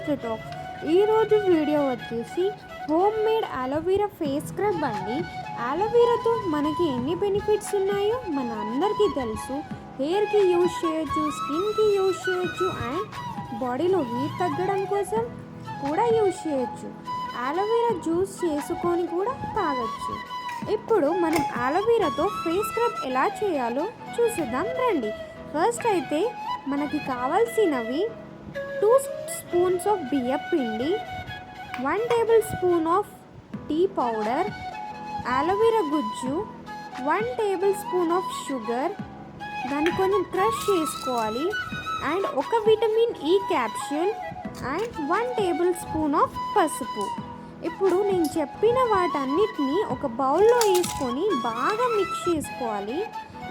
First talk. ఈరోజు video వచ్చేసి home made aloe vera face scrub అండి. అలోవెరాతో మనకి ఎన్ని బెనిఫిట్స్ ఉన్నాయో మన అందరికీ తెలుసు. హెయిర్కి యూజ్ చేయొచ్చు, స్కిన్కి యూజ్ చేయొచ్చు, అండ్ బాడీలో హీట్ తగ్గడం కోసం కూడా యూజ్ చేయొచ్చు. అలోవెరా జ్యూస్ చేసుకొని కూడా తాగొచ్చు. ఇప్పుడు మనం అలోవెరాతో ఫేస్ స్క్రబ్ ఎలా చేయాలో చూసేద్దాం రండి. ఫస్ట్ అయితే మనకి కావాల్సినవి 2 స్పూన్స్ ఆఫ్ బియ్యం పిండి, 1 tablespoon of tea powder, aloe vera గుజ్జు, 1 టేబుల్ స్పూన్ ఆఫ్ షుగర్, దాన్ని కొంచెం క్రష్ చేసుకోవాలి, అండ్ ఒక vitamin E capsule, and 1 tablespoon of పసుపు. ఇప్పుడు నేను చెప్పిన వాటన్నిటిని ఒక బౌల్లో వేసుకొని బాగా మిక్స్ చేసుకోవాలి.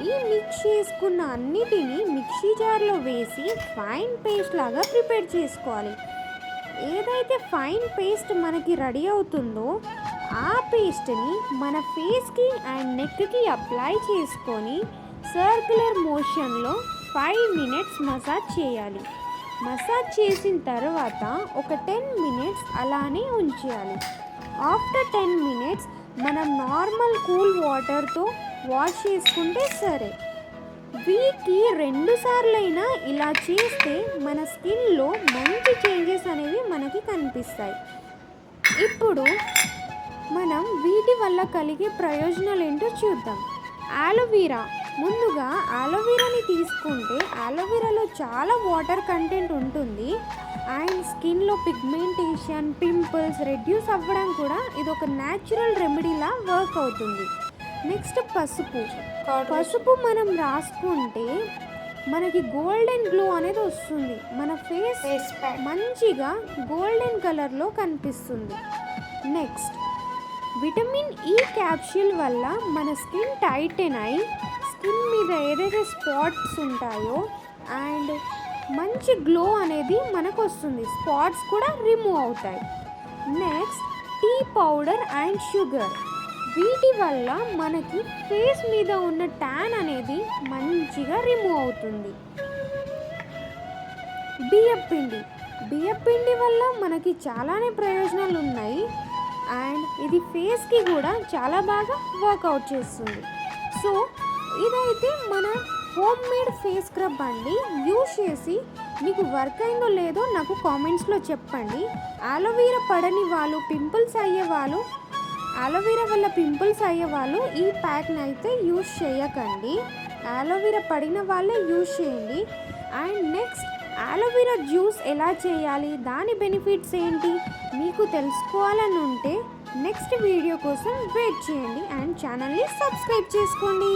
ఈ మిక్స్ చేసుకున్న అన్నిటినీ మిక్సీ జార్లో వేసి ఫైన్ పేస్ట్ లాగా ప్రిపేర్ చేసుకోవాలి. ఏదైతే ఫైన్ పేస్ట్ మనకి రెడీ అవుతుందో ఆ పేస్ట్ని మన ఫేస్కి అండ్ నెక్కి అప్లై చేసుకొని సర్క్యులర్ మోషన్లో 5 మినిట్స్ మసాజ్ చేయాలి. మసాజ్ చేసిన తర్వాత ఒక 10 మినిట్స్ అలానే ఉంచేయాలి. ఆఫ్టర్ 10 మినిట్స్ మనం నార్మల్ కూల్ వాటర్తో వాష్ చేసుకుంటే సరే. వీక్కి 2 సార్లైనా ఇలా చేస్తే మన స్కిన్లో మంచి చేంజెస్ అనేవి మనకి కనిపిస్తాయి. ఇప్పుడు మనం వీటి వల్ల కలిగే ప్రయోజనాలు ఏంటో చూద్దాం. అలోవెరా, ముందుగా అలోవెరాని తీసుకుంటే అలోవెరాలో చాలా వాటర్ కంటెంట్ ఉంటుంది అండ్ స్కిన్లో పిగ్మెంటేషన్, పింపుల్స్ రెడ్యూస్ అవ్వడం కూడా ఇది ఒక న్యాచురల్ రెమెడీలా వర్క్ అవుతుంది. నెక్స్ట్ పసుపు మనం రాసుకుంటే మనకి గోల్డెన్ గ్లో అనేది వస్తుంది. మన ఫేస్ మంచిగా గోల్డెన్ కలర్లో కనిపిస్తుంది. నెక్స్ట్ విటమిన్ ఈ క్యాప్సూల్ వల్ల మన స్కిన్ టైటన్ అయి స్కిన్ మీద ఏదైతే స్పాట్స్ ఉంటాయో అండ్ మంచి గ్లో అనేది మనకు వస్తుంది. స్పాట్స్ కూడా రిమూవ్ అవుతాయి. Next tea powder and sugar, వీటి వల్ల మనకి ఫేస్ మీద ఉన్న ట్యాన్ అనేది మంచిగా రిమూవ్ అవుతుంది. బియ్యపిండి వల్ల మనకి చాలానే ప్రయోజనాలు ఉన్నాయి అండ్ ఇది ఫేస్కి కూడా చాలా బాగా వర్కౌట్ చేస్తుంది. సో ఇదైతే మన హోమ్ మేడ్ ఫేస్ స్క్రబ్ అండి. యూజ్ చేసి మీకు వర్క్ అయిందో లేదో నాకు కామెంట్స్లో చెప్పండి. అలోవెరా పడని వాళ్ళు, అలోవెరా వల్ల పింపుల్స్ అయ్యే వాళ్ళు ఈ ప్యాక్ని అయితే యూజ్ చేయకండి. అలోవెరా పడిన వాళ్ళే యూజ్ చేయండి. అండ్ నెక్స్ట్ అలోవెరా జ్యూస్ ఎలా చేయాలి, దాని బెనిఫిట్స్ ఏంటి మీకు తెలుసుకోవాలని ఉంటే నెక్స్ట్ వీడియో కోసం వెయిట్ చేయండి అండ్ ఛానల్ని సబ్స్క్రైబ్ చేసుకోండి.